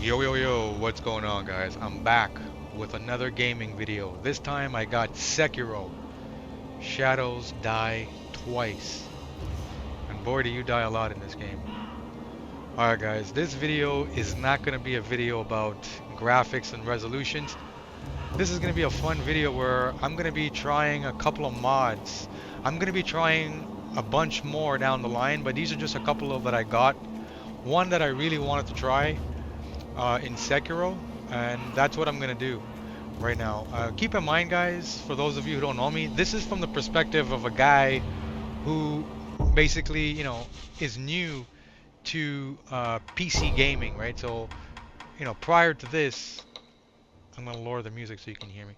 Yo yo yo, what's going on guys? I'm back with another gaming video. This time I got Sekiro. Shadows die twice. And boy do you die a lot in this game. Alright guys, this video is not going to be a video about graphics and resolutions. This is going to be a fun video where I'm going to be trying a couple of mods. I'm going to be trying a bunch more down the line, but these are just a couple of that I got. One that I really wanted to try in Sekiro, and that's what I'm gonna do right now. Keep in mind, guys, for those of you who don't know me, this is from the perspective of a guy who basically, is new to PC gaming, right? So, prior to this, I'm gonna lower the music so you can hear me.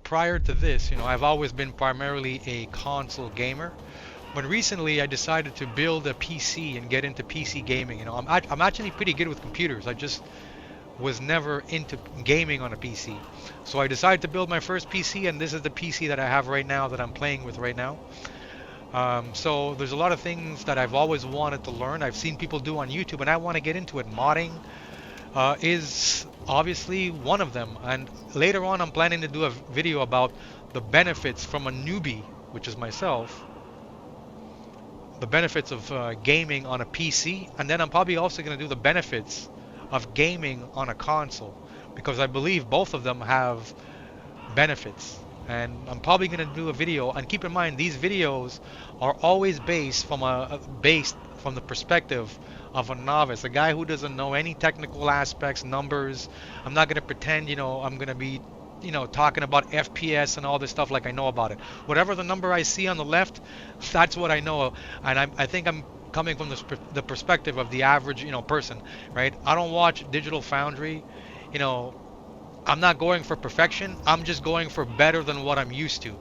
Prior to this, I've always been primarily a console gamer. But recently, I decided to build a PC and get into PC gaming. I'm actually pretty good with computers. I just was never into gaming on a PC. So I decided to build my first PC, and this is the PC that I have right now that I'm playing with right now. So there's a lot of things that I've always wanted to learn. I've seen people do on YouTube, and I want to get into it. Modding is obviously one of them. And later on, I'm planning to do a video about the benefits from a newbie, which is myself, the benefits of gaming on a PC, and then I'm probably also going to do the benefits of gaming on a console, because I believe both of them have benefits. And I'm probably going to do a video, and keep in mind these videos are always based from the perspective of a novice, a guy who doesn't know any technical aspects, numbers. I'm not going to pretend, I'm going to be talking about FPS and all this stuff like I know about it. Whatever the number I see on the left, that's what I know. And I think I'm coming from the perspective of the average, person, right? I don't watch Digital Foundry. I'm not going for perfection. I'm just going for better than what I'm used to.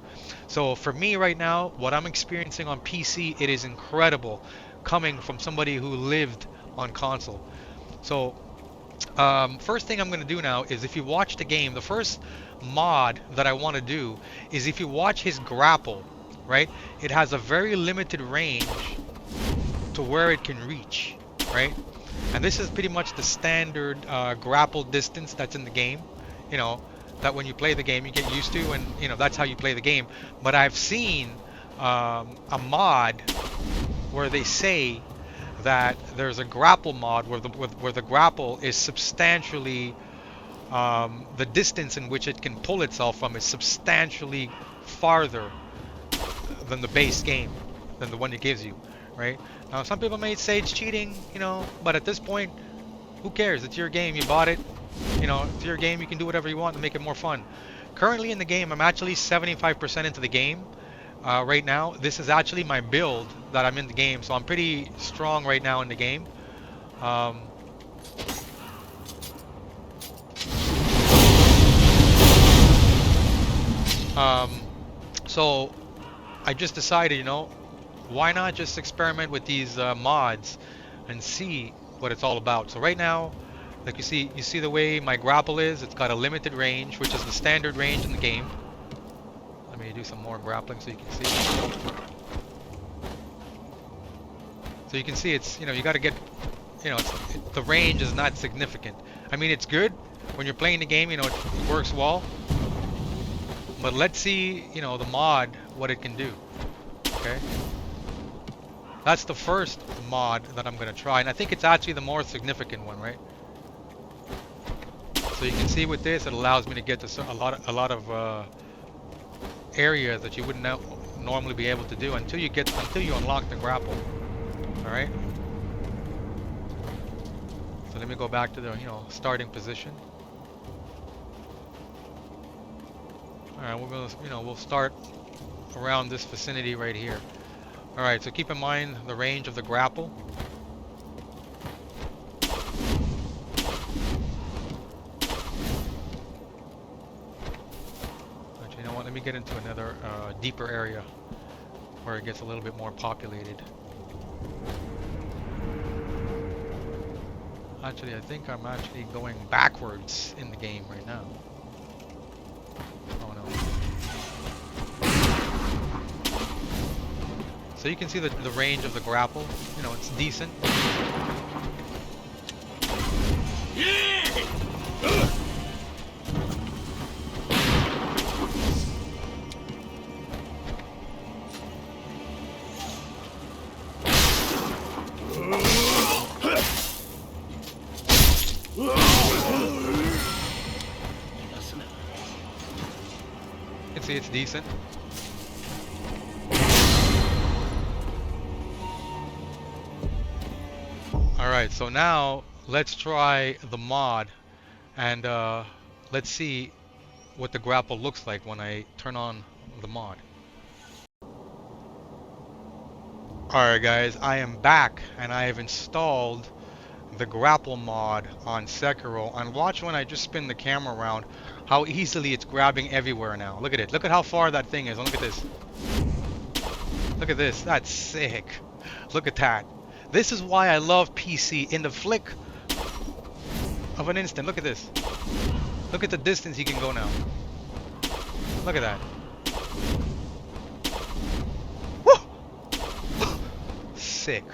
So for me right now, what I'm experiencing on PC, it is incredible coming from somebody who lived on console. So first thing I'm going to do now is, if you watch the game, the first mod that I want to do is, if you watch his grapple, right? It has a very limited range to where it can reach, right? And this is pretty much the standard grapple distance that's in the game, that when you play the game you get used to, and that's how you play the game. But I've seen a mod where they say that there's a grapple mod where the grapple is substantially the distance in which it can pull itself from is substantially farther than the base game, than the one it gives you, right? Now some people may say it's cheating, but at this point, who cares? It's your game, you bought it, it's your game, you can do whatever you want to make it more fun. Currently in the game, I'm actually 75% into the game. Right now, this is actually my build that I'm in the game, so I'm pretty strong right now in the game. So I just decided, why not just experiment with these mods and see what it's all about. So right now, like you see the way my grapple is. It's got a limited range, which is the standard range in the game. Let me do some more grappling so you can see. So you can see it's, you got to get, the range is not significant. I mean, it's good when you're playing the game, it works well. But let's see, the mod, what it can do. Okay. That's the first mod that I'm going to try, and I think it's actually the more significant one, right? So you can see with this, it allows me to get to a lot of areas that you wouldn't normally be able to do until you unlock the grapple. All right. So let me go back to the starting position. All right, we're gonna we'll start around this vicinity right here. All right, so keep in mind the range of the grapple. Actually, you know what? Let me get into another deeper area where it gets a little bit more populated. Actually, I think I'm actually going backwards in the game right now. Oh no. So you can see the range of the grapple. It's decent. Yeah! can see it's decent. Alright, so now let's try the mod and let's see what the grapple looks like when I turn on the mod. Alright guys, I am back and I have installed the grapple mod on Sekiro, and watch when I just spin the camera around how easily it's grabbing everywhere now. Look at it. Look at how far that thing is. Look at this. Look at this. That's sick. Look at that. This is why I love PC. In the flick of an instant. Look at this. Look at the distance he can go now. Look at that. Woo! Sick.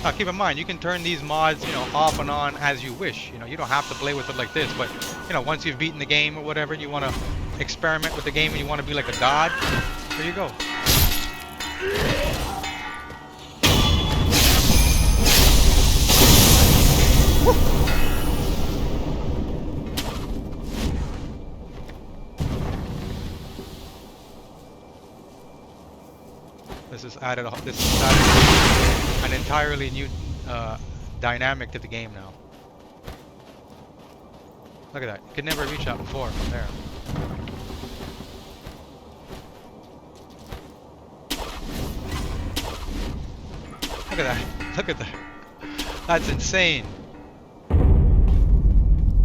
Now keep in mind, you can turn these mods, you know, off and on as you wish. You know, you don't have to play with it like this, but, you know, once you've beaten the game or whatever, and you want to experiment with the game and you want to be like a god, there you go. This is added an entirely new dynamic to the game now. Look at that. You could never reach out before from there. Look at that. Look at that. That's insane.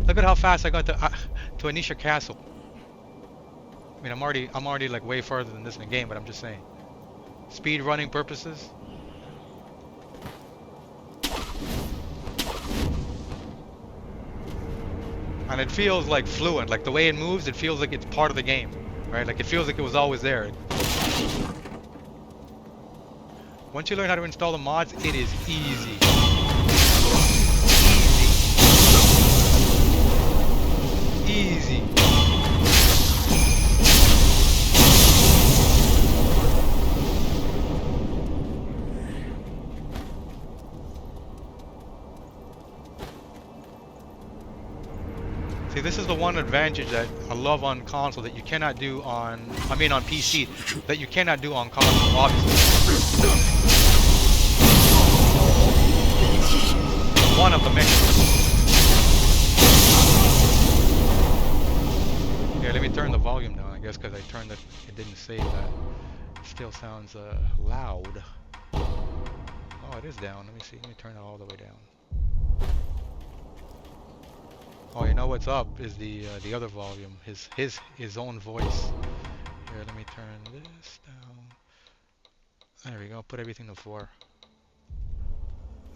Look at how fast I got to Anisha Castle. I mean, I'm already like way further than this in the game, but I'm just saying. Speed running purposes. And it feels like fluent, like the way it moves, it feels like it's part of the game, right? Like it feels like it was always there. Once you learn how to install the mods, it is easy. Easy. Easy. See, this is the one advantage that I love on console that you cannot do on, on PC, that you cannot do on console, obviously. One of the many. Here, let me turn the volume down, I guess, because I turned it, it didn't say that. It still sounds loud. Oh, it is down. Let me see, let me turn it all the way down. Oh, you know what's up is the other volume, his own voice. Here, let me turn this down. There we go. Put everything to 4.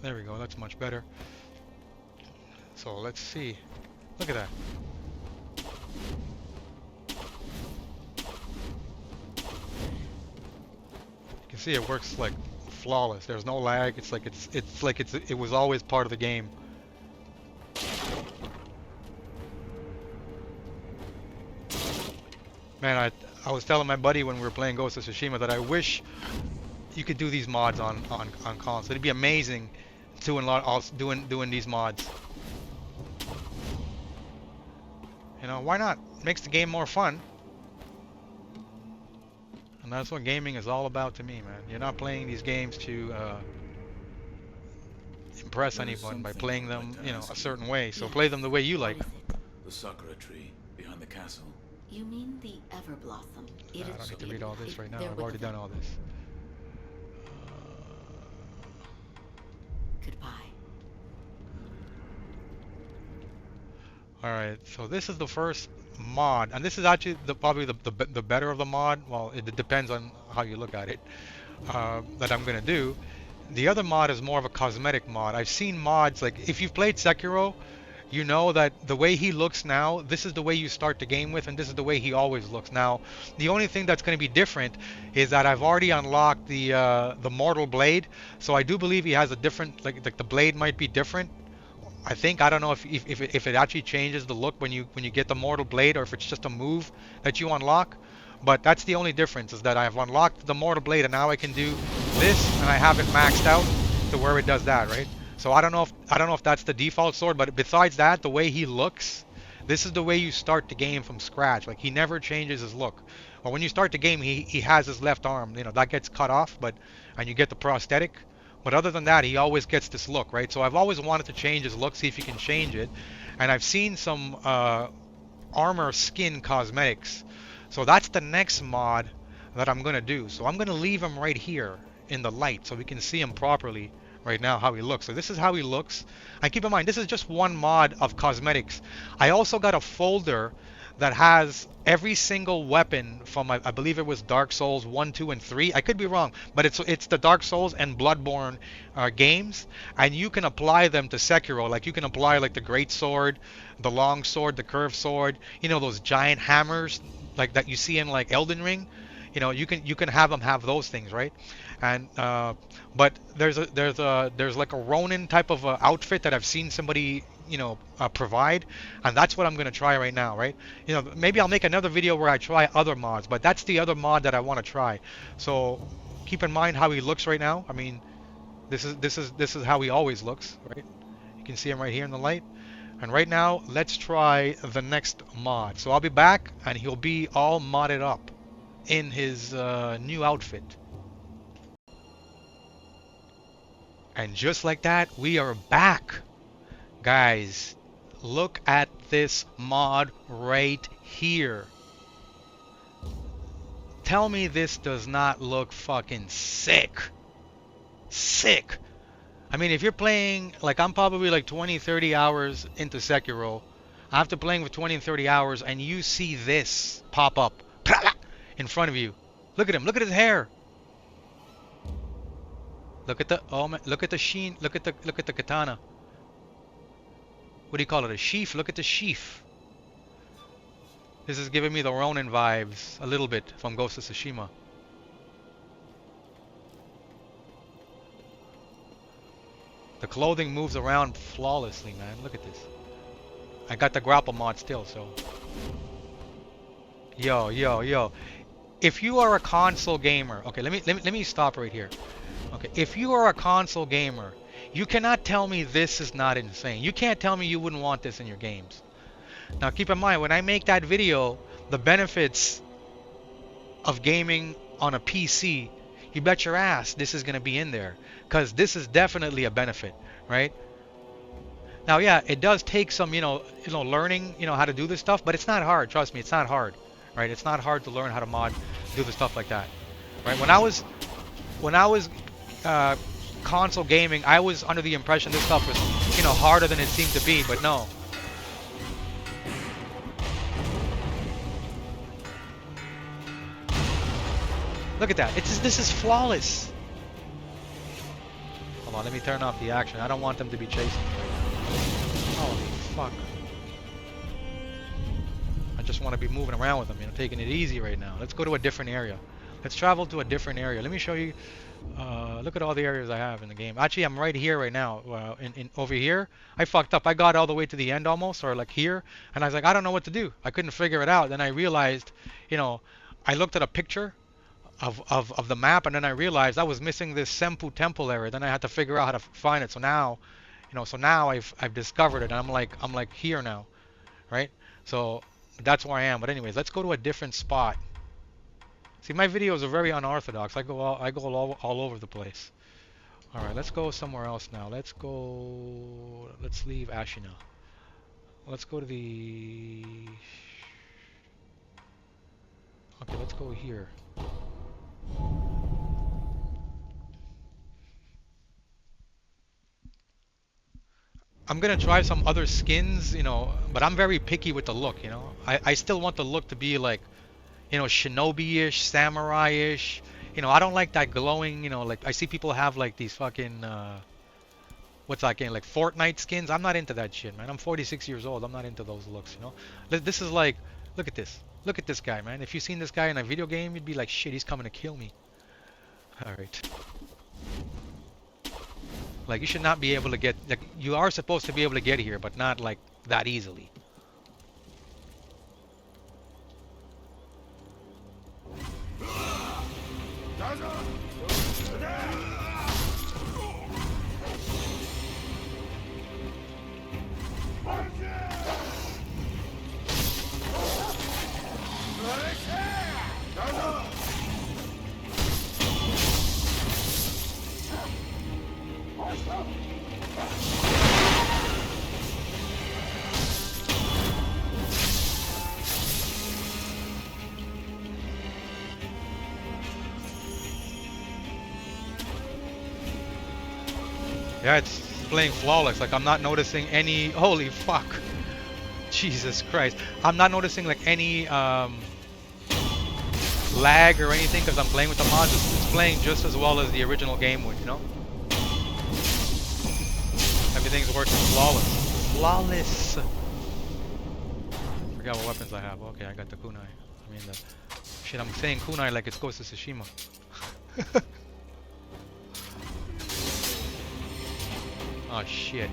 There we go. That's much better. So let's see. Look at that. You can see it works like flawless. There's no lag. It's like it was always part of the game. Man, I was telling my buddy when we were playing Ghost of Tsushima that I wish you could do these mods on console. It'd be amazing doing these mods. You know, why not? Makes the game more fun. And that's what gaming is all about to me, man. You're not playing these games to impress anyone by playing them, you know, a certain way. So play them the way you like. The sakura tree behind the castle. You mean the Everblossom? I don't need to read all this right now. I've already done all this. Goodbye. Alright, so this is the first mod, and this is actually probably the better of the mod. Well, it depends on how you look at it, that I'm going to do. The other mod is more of a cosmetic mod. I've seen mods, like if you've played Sekiro, you know that the way he looks now, this is the way you start the game with, and this is the way he always looks. Now, the only thing that's going to be different is that I've already unlocked the mortal blade, so I do believe he has a different, like the blade might be different. I think, I don't know if it actually changes the look when you get the mortal blade, or if it's just a move that you unlock. But that's the only difference, is that I've unlocked the mortal blade and now I can do this, and I have it maxed out to where it does that, right? So I don't know if that's the default sword, but besides that, the way he looks, this is the way you start the game from scratch. Like he never changes his look. Or when you start the game, he has his left arm, that gets cut off, but and you get the prosthetic. But other than that, he always gets this look, right? So I've always wanted to change his look, see if you can change it. And I've seen some armor skin cosmetics. So that's the next mod that I'm gonna do. So I'm gonna leave him right here in the light so we can see him properly right now how he looks. So this is how he looks. And keep in mind, this is just one mod of cosmetics. I also got a folder that has every single weapon from I believe it was Dark Souls 1, 2, and 3. I could be wrong, but it's the Dark Souls and Bloodborne games, and you can apply them to Sekiro. Like you can apply like the Great Sword, the Long Sword, the Curved Sword. Those giant hammers like that you see in like Elden Ring. You can have them have those things, right? And but there's like a Ronin type of outfit that I've seen somebody provide, and that's what I'm gonna try right now, right? Maybe I'll make another video where I try other mods, but that's the other mod that I want to try. So keep in mind how he looks right now. I mean, this is how he always looks, right? You can see him right here in the light. And right now, let's try the next mod. So I'll be back, and he'll be all modded up in his new outfit. And just like that, we are back. Guys, look at this mod right here. Tell me this does not look fucking sick. Sick. I mean, if you're playing, like I'm probably like 20, 30 hours into Sekiro. After playing for 20 and 30 hours and you see this pop up in front of you. Look at him. Look at his hair. Look at the look at the sheen. Look at the katana. What do you call it? A sheath. Look at the sheath. This is giving me the Ronin vibes a little bit from Ghost of Tsushima. The clothing moves around flawlessly, man. Look at this. I got the Grapple mod still, so. Yo. If you are a console gamer, okay, let me stop right here. Okay, if you are a console gamer, you cannot tell me this is not insane. You can't tell me you wouldn't want this in your games. Now keep in mind, when I make that video, the benefits of gaming on a PC, you bet your ass this is going to be in there. Because this is definitely a benefit, right? Now, yeah, it does take some, learning, how to do this stuff, but it's not hard. Trust me, it's not hard, right? It's not hard to learn how to do the stuff like that, right? When I was console gaming, I was under the impression this stuff was, harder than it seemed to be, but no. Look at that. This is flawless. Hold on, let me turn off the action. I don't want them to be chasing me right now. Holy fuck. I just want to be moving around with them, taking it easy right now. Let's go to a different area. Let's travel to a different area. Let me show you. Look at all the areas I have in the game. Actually, I'm right here right now. Over here, I fucked up. I got all the way to the end almost, or like here, and I was like, I don't know what to do. I couldn't figure it out. Then I realized, I looked at a picture of the map, and then I realized I was missing this Senpu Temple area. Then I had to figure out how to find it. So now, I've discovered it, and I'm like here now, right? So that's where I am. But anyways, let's go to a different spot. See, my videos are very unorthodox. I go all over the place. All right, let's go somewhere else now. Let's leave Ashina. Let's go to the. Okay, let's go here. I'm gonna try some other skins, but I'm very picky with the look, I still want the look to be like, shinobi-ish, samurai-ish. I don't like that glowing, like I see people have like these fucking, what's that game, like Fortnite skins. I'm not into that shit, man. I'm 46 years old. I'm not into those looks, This is like, look at this. Look at this guy, man. If you seen this guy in a video game, you'd be like, shit, he's coming to kill me. Alright. Like, you should not be able to get, like, you are supposed to be able to get here, but not like that easily. Yeah, it's playing flawless. Like I'm not noticing any. Holy fuck! Jesus Christ! I'm not noticing like any lag or anything because I'm playing with the mods. It's playing just as well as the original game would, you know? Everything's working flawless. Flawless. Forgot what weapons I have. Okay, I got the kunai. I mean the shit. I'm saying kunai like it's Ghost of Tsushima. Oh shit!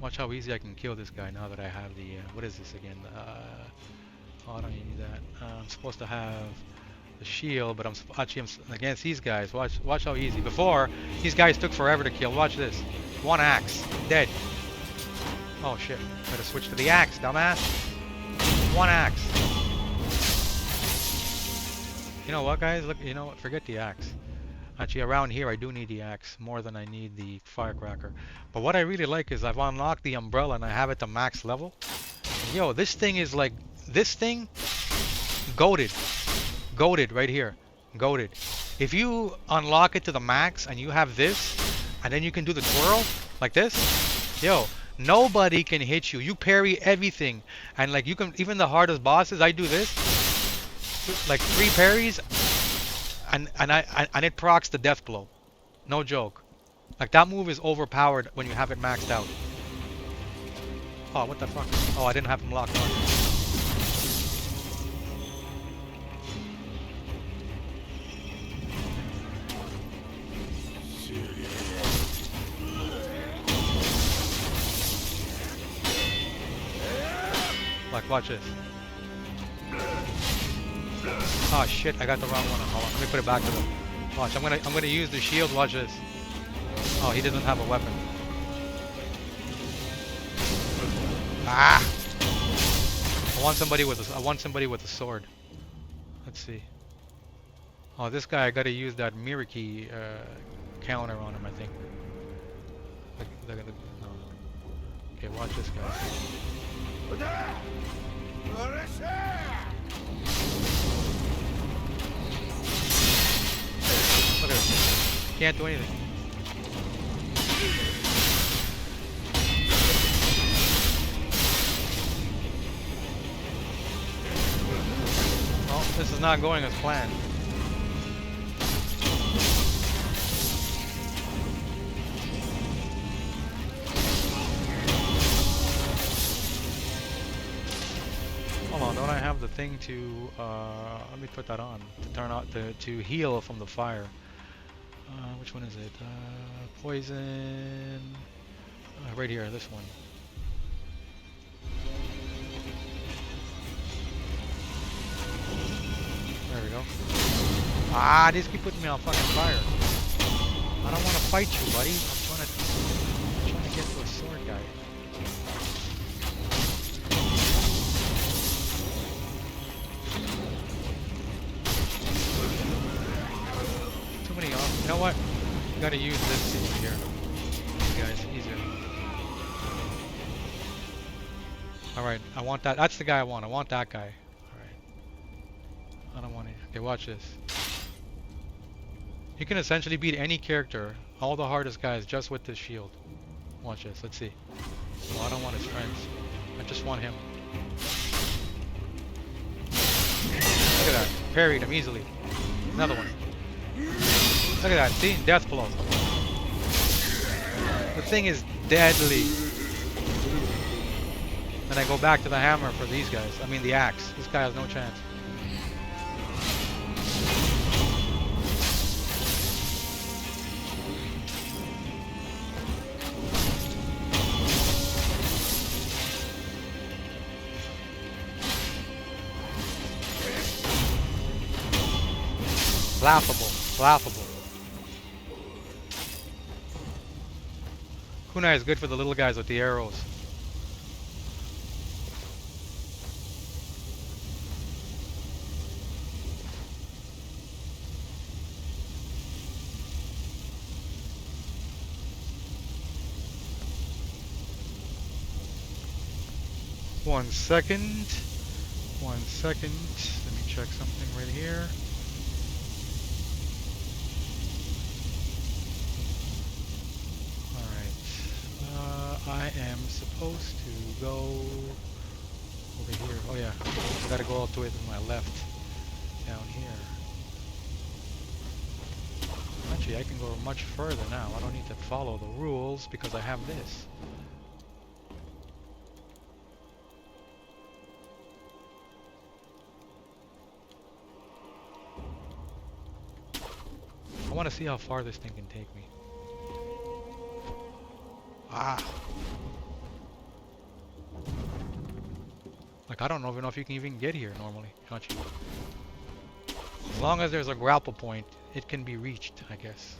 Watch how easy I can kill this guy now that I have the. What is this again? Oh, I don't need that. I'm supposed to have the shield, but I'm against these guys. Watch how easy. Before, these guys took forever to kill. Watch this. One axe, dead. Oh shit! Better switch to the axe, dumbass. One axe. You know what, guys? Look, you know what? Forget the axe. Actually, around here, I do need the axe more than I need the firecracker. But what I really like is I've unlocked the umbrella and I have it to max level. Yo, this thing is like this thing. Goated. Goated right here. Goated. If you unlock it to the max and you have this, and then you can do the twirl like this, yo, nobody can hit you. You parry everything, and like you can even the hardest bosses. I do this, like 3 parries, and it procs the death blow. No joke. Like that move is overpowered when you have it maxed out. Oh, what the fuck? Oh, I didn't have him locked on. Like, watch this. Oh shit, I got the wrong one. Hold on, let me put it back to them. Watch, I'm gonna use the shield. Watch this. Oh, he doesn't have a weapon. Ah! I want somebody with a sword. Let's see. Oh, this guy, I gotta use that Miriki counter on him, I think. No. Okay, watch this guy. Look at him. Can't do anything. Well, this is not going as planned. Hold on, don't I have the thing to, let me put that on, to turn out, to heal from the fire. Which one is it? Poison, right here, this one. There we go. Ah, these keep putting me on fucking fire. I don't want to fight you, buddy. I'm trying to get to a sword guy. Too many on. You know what? You gotta use this over here. Guys, easier. Alright, I want that. That's the guy I want. I want that guy. I don't want it. Okay, watch this. You can essentially beat any character, all the hardest guys, just with this shield. Watch this. Let's see. Oh, I don't want his friends. I just want him. Look at that. Parried him easily. Another one. Look at that. See? Death blow. The thing is deadly. Then I go back to the hammer for these guys. I mean the axe. This guy has no chance. Laughable. Laughable. Kunai is good for the little guys with the arrows. One second. Let me check something right here. supposed to go over here. Oh yeah, I gotta go all the way to my left, down here. Actually, I can go much further now. I don't need to follow the rules because I have this. I want to see how far this thing can take me. Ah! Like, I don't even know if you can even get here normally. Not you. As long as there's a grapple point, it can be reached, I guess.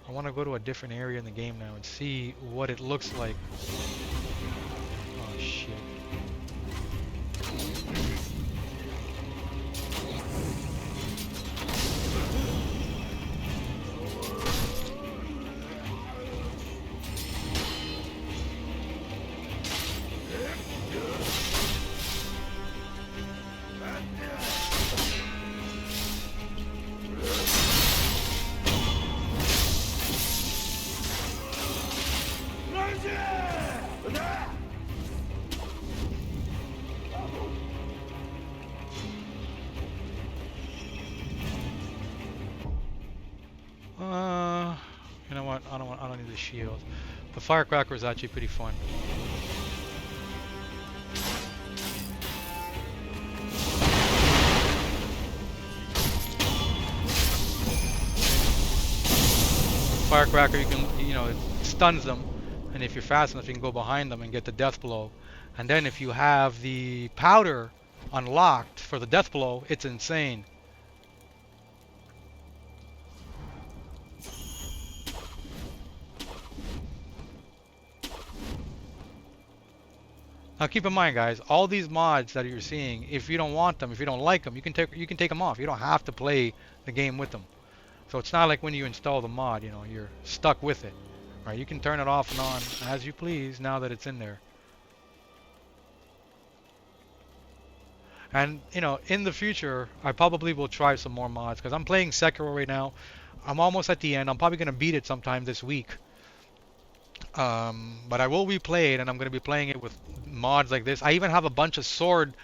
I want to go to a different area in the game now and see what it looks like. Oh shit. You know what? I don't need the shield. The firecracker is actually pretty fun. Firecracker, you know, it stuns them, and if you're fast enough, you can go behind them and get the death blow. And then if you have the powder unlocked for the death blow, it's insane. Now keep in mind, guys, all these mods that you're seeing, if you don't want them, if you don't like them, you can take them off. You don't have to play the game with them. So it's not like when you install the mod, you know, you're stuck with it. Right? You can turn it off and on as you please now that it's in there. And, you know, in the future, I probably will try some more mods because I'm playing Sekiro right now. I'm almost at the end. I'm probably going to beat it sometime this week. But I will replay it, and I'm going to be playing it with mods like this. I even have a bunch of sword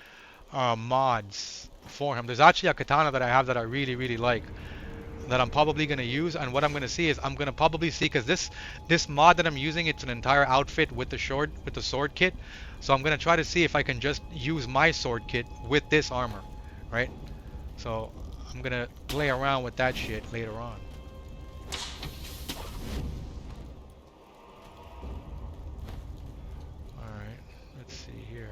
mods for him. There's actually a katana that I have that I really, really like that I'm probably going to use. And what I'm going to see is I'm going to probably see, because this mod that I'm using, it's an entire outfit with the sword kit. So I'm going to try to see if I can just use my sword kit with this armor, right? So I'm going to play around with that shit later on. Let's see here.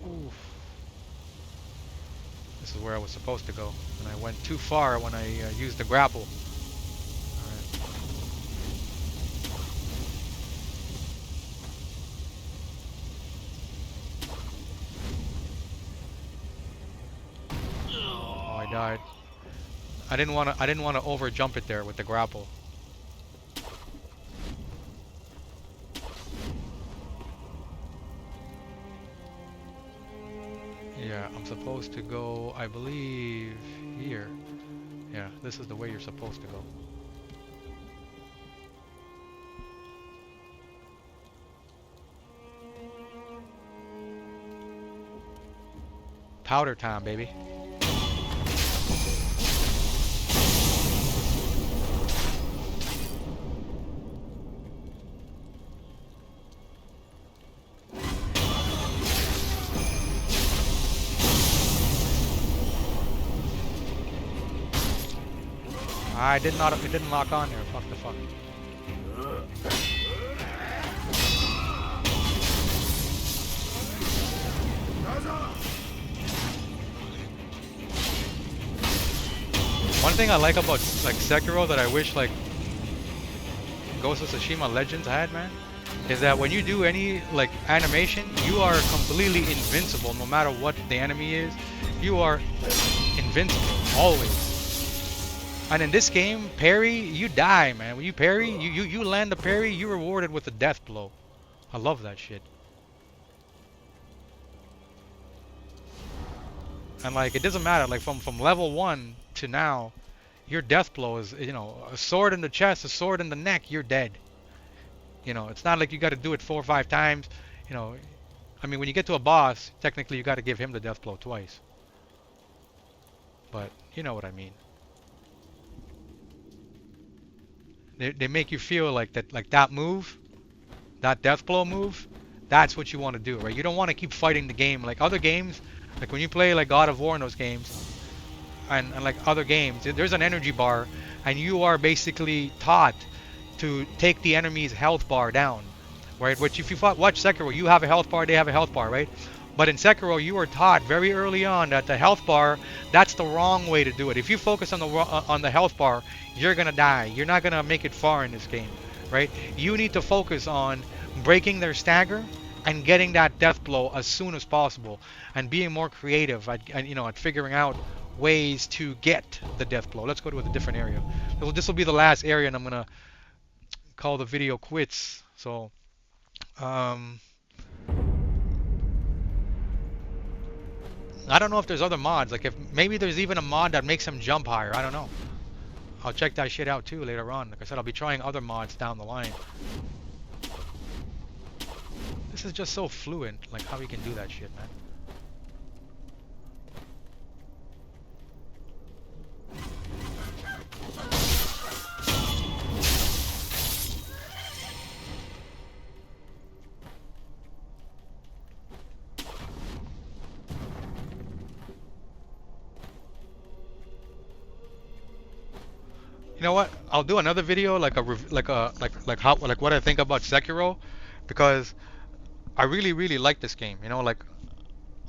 Oof. This is where I was supposed to go, and I went too far when I used the grapple. Alright. Oh, I died. I didn't want to over jump it there with the grapple. Yeah, I'm supposed to go, I believe, here. Yeah, this is the way you're supposed to go. Powder time, baby. It didn't lock on there. Fuck the fuck. One thing I like about like Sekiro that I wish like Ghost of Tsushima Legends had, man, is that when you do any like animation, you are completely invincible no matter what the enemy is. You are invincible always. And in this game, parry, you die, man. When you parry, you land a parry, you're rewarded with a death blow. I love that shit. And like it doesn't matter. Like from level 1 to now, your death blow is, you know, a sword in the chest, a sword in the neck, you're dead. You know, it's not like you got to do it 4 or 5 times. You know, I mean, when you get to a boss, technically you got to give him the death blow twice. But you know what I mean. They make you feel like that move, that death blow move, that's what you want to do, right? You don't want to keep fighting the game like other games. Like when you play like God of War in those games, and like other games, there's an energy bar, and you are basically taught to take the enemy's health bar down, right? Which if you watch Sekiro, you have a health bar, they have a health bar, right? But in Sekiro, you were taught very early on that the health bar, that's the wrong way to do it. If you focus on the health bar, you're gonna die. You're not gonna make it far in this game, right? You need to focus on breaking their stagger and getting that death blow as soon as possible, and being more creative at you know, at figuring out ways to get the death blow. Let's go to a different area. This will be the last area, and I'm gonna call the video quits. So, um, I don't know if there's other mods. Like if maybe there's even a mod that makes him jump higher. I don't know. I'll check that shit out too later on. Like I said, I'll be trying other mods down the line. This is just so fluent. Like how we can do that shit, man. You know what? I'll do another video like like what I think about Sekiro, because I really like this game. You know, like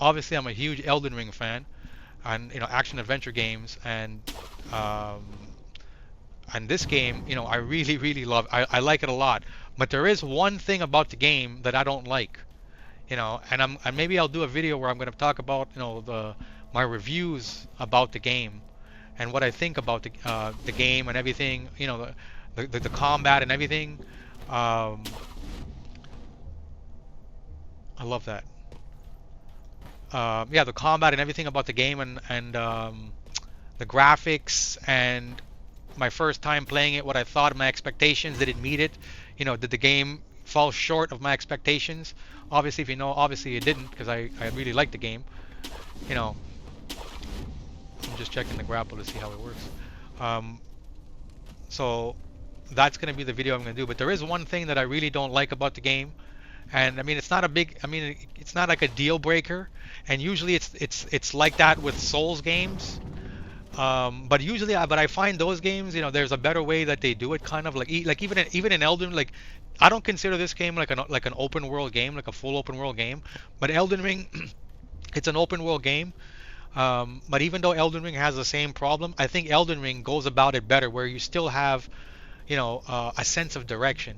obviously I'm a huge Elden Ring fan, and you know, action adventure games, um, and this game, you know, I really love. I like it a lot. But there is one thing about the game that I don't like. You know, and maybe I'll do a video where I'm going to talk about, you know, my reviews about the game and what I think about the game and everything. You know, the combat and everything. Um, I love that. Yeah, the combat and everything about the game, and the graphics, and my first time playing it, what I thought of my expectations. Did it meet it? You know, did the game fall short of my expectations? Obviously, if you know, obviously it didn't, because I really liked the game. You know, I'm just checking the grapple to see how it works. Um, so that's going to be the video I'm going to do. But there is one thing that I really don't like about the game. And I mean, it's not a big, I mean, it's not like a deal breaker. And usually it's like that with Souls games. But usually, but I find those games, you know, there's a better way that they do it. Kind of like even in Elden, like I don't consider this game like an open world game, like a full open world game. But Elden Ring, it's an open world game. But even though Elden Ring has the same problem, I think Elden Ring goes about it better, where you still have, you know, a sense of direction.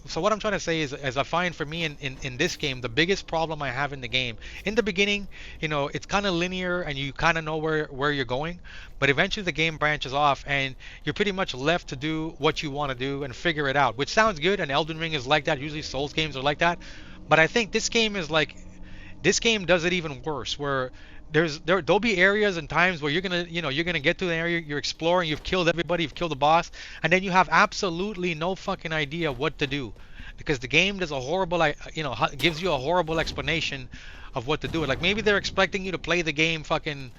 So what I'm trying to say is, as I find for me in this game, the biggest problem I have in the game, in the beginning, you know, it's kind of linear and you kind of know where you're going, but eventually the game branches off and you're pretty much left to do what you want to do and figure it out, which sounds good, and Elden Ring is like that. Usually Souls games are like that, but I think this game is like, this game does it even worse, where there'll be areas and times where you're gonna get to the area, you're exploring, you've killed everybody, you've killed the boss, and then you have absolutely no fucking idea what to do, because the game does a horrible, gives you a horrible explanation of what to do. Like maybe they're expecting you to play the game fucking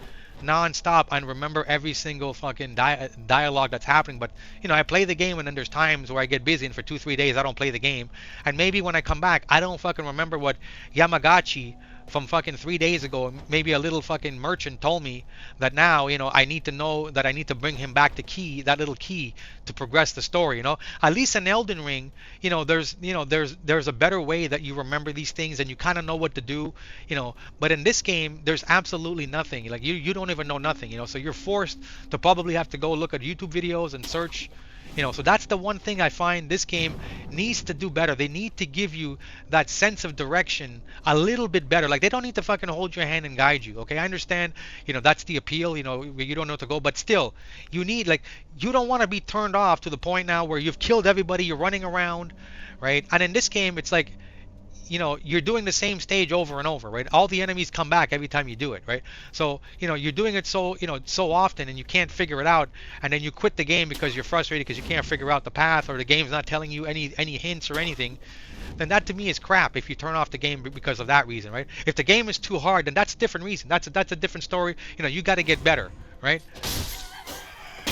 non-stop and remember every single fucking dialogue that's happening. But you know, I play the game and then there's times where I get busy and for 2-3 days I don't play the game, and maybe when I come back I don't fucking remember what Yamagachi from fucking 3 days ago, maybe a little fucking merchant told me that now, you know, I need to know that I need to bring him back the key, that little key, to progress the story. You know, at least in Elden Ring, you know, there's a better way that you remember these things and you kind of know what to do, you know. But in this game, there's absolutely nothing. Like you don't even know nothing, you know. So you're forced to probably have to go look at YouTube videos and search. You know, so that's the one thing I find this game needs to do better. They need to give you that sense of direction a little bit better. Like, they don't need to fucking hold your hand and guide you, okay? I understand, you know, that's the appeal, you know, you don't know where to go. But still, you need, like, you don't want to be turned off to the point now where you've killed everybody, you're running around, right? And in this game, it's like, you're doing the same stage over and over, right? All the enemies come back every time you do it, right? So, you're doing it so often and you can't figure it out, and then you quit the game because you're frustrated because you can't figure out the path, or the game's not telling you any hints or anything. Then that to me is crap if you turn off the game because of that reason, right? If the game is too hard, then that's a different reason. That's a different story. You got to get better, right?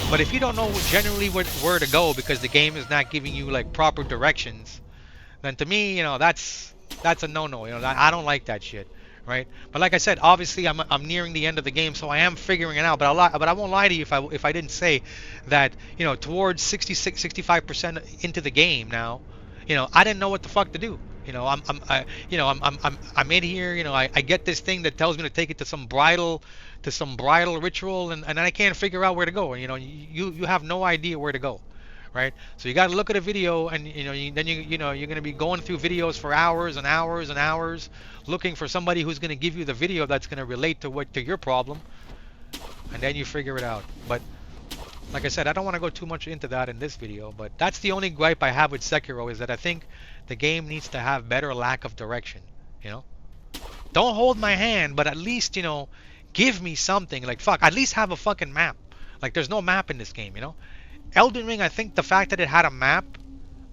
But if you don't know generally where to go because the game is not giving you like proper directions, then to me, that's a no-no. I don't like that shit, right? But like I said, obviously I'm nearing the end of the game, so I am figuring it out. But I won't lie to you if I didn't say that, towards 66, 65% into the game now, I didn't know what the fuck to do. I'm in here. I get this thing that tells me to take it to some bridal ritual, and I can't figure out where to go. You have no idea where to go, right? So you got to look at a video, and then you're going to be going through videos for hours and hours and hours, looking for somebody who's going to give you the video that's going to relate to your problem, and then you figure it out. But like I said, I don't want to go too much into that in this video, but that's the only gripe I have with Sekiro, is that I think the game needs to have better lack of direction. Don't hold my hand, but at least, give me something. Like, fuck, at least have a fucking map. Like, there's no map in this game, Elden Ring, I think the fact that it had a map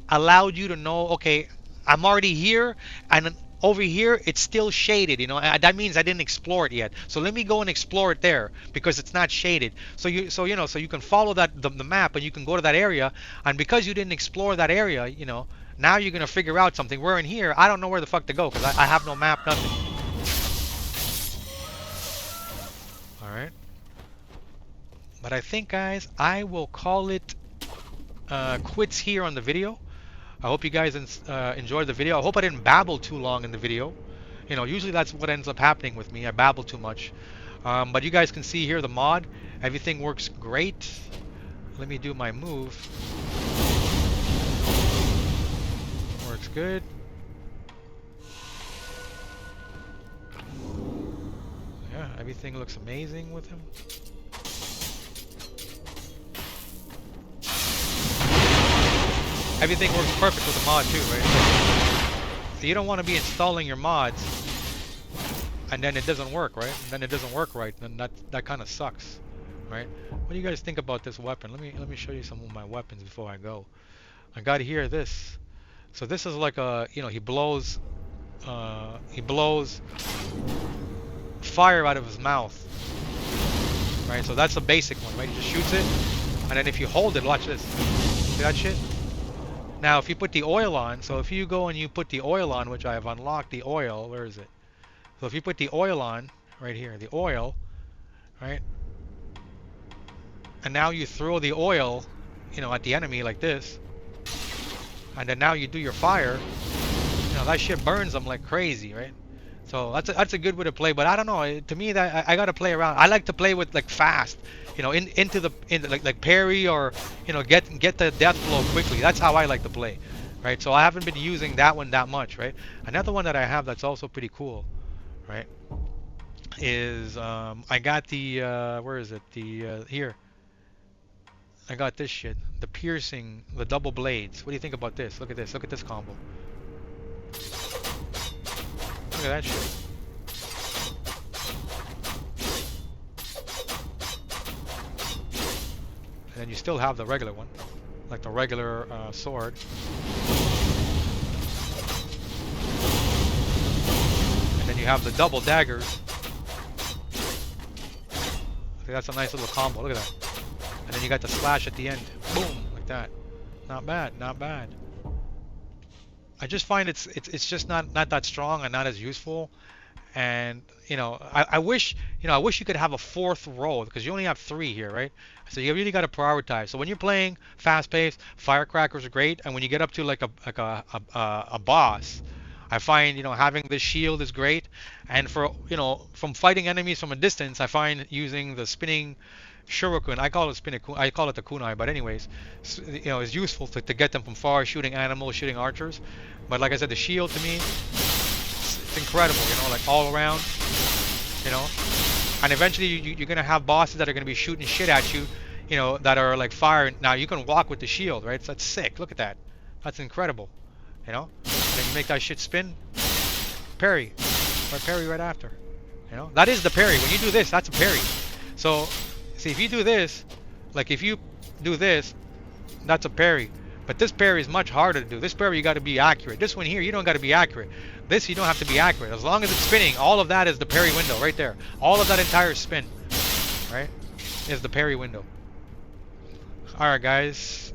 allowed you to know, okay, I'm already here, and over here it's still shaded, that means I didn't explore it yet, so let me go and explore it there because it's not shaded. So you can follow the map, and you can go to that area, and because you didn't explore that area, now you're gonna figure out something. We're in here, I don't know where the fuck to go because I have no map, nothing. All right, but I think, guys, I will call it quits here on the video. I hope you guys enjoyed the video. I hope I didn't babble too long in the video. Usually that's what ends up happening with me. I babble too much. But you guys can see here the mod. Everything works great. Let me do my move. Works good. Yeah, everything looks amazing with him. Everything works perfect with the mod too, right? So you don't want to be installing your mods and then it doesn't work, right? And then it doesn't work right. Then that kind of sucks, right? What do you guys think about this weapon? Let me show you some of my weapons before I go. I got here this. So this is like a, he blows fire out of his mouth, right? So that's the basic one, right? He just shoots it, and then if you hold it, watch this. See that shit? Now, if you put the oil on, so if you go and you put the oil on, which I have unlocked the oil, where is it? So if you put the oil on, right here, the oil, right? And now you throw the oil, at the enemy like this, and then now you do your fire, that shit burns them like crazy, right? So that's a good way to play, but I don't know. To me, that I gotta play around. I like to play with like fast, into like parry, or get the death blow quickly. That's how I like to play, right? So I haven't been using that one that much, right? Another one that I have that's also pretty cool, right, is I got the where is it? The here. I got this shit, the piercing, the double blades. What do you think about this? Look at this. Look at this combo. Look at that shit. And then you still have the regular one, like the regular sword. And then you have the double daggers. See, that's a nice little combo. Look at that. And then you got the slash at the end. Boom, like that. Not bad, not bad. I just find it's just not that strong and not as useful, and I wish you could have a fourth row because you only have 3 here, right? So you really got to prioritize. So when you're playing fast-paced, firecrackers are great, and when you get up to like a boss, I find having this shield is great, and for from fighting enemies from a distance, I find using the spinning shuriken, I call it the kunai, but anyways, it's useful to get them from far, shooting animals, shooting archers. But like I said, the shield to me, it's incredible, like all around, and eventually you're gonna have bosses that are gonna be shooting shit at you, that are like fire. Now you can walk with the shield, right? So that's sick. Look at that. That's incredible, and then you make that shit spin. parry. Or parry right after. You know, that is the parry. When you do this, that's a parry. So, see, if you do this, like if you do this, that's a parry. But this parry is much harder to do. This parry you got to be accurate. This one here, you don't got to be accurate. This you don't have to be accurate. As long as it's spinning, all of that is the parry window right there. All of that entire spin, right, is the parry window. All right, guys.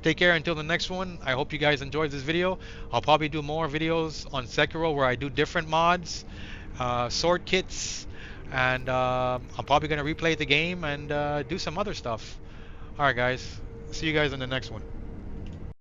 Take care until the next one. I hope you guys enjoyed this video. I'll probably do more videos on Sekiro where I do different mods, sword kits, and I'm probably going to replay the game and do some other stuff. Alright guys, see you guys in the next one.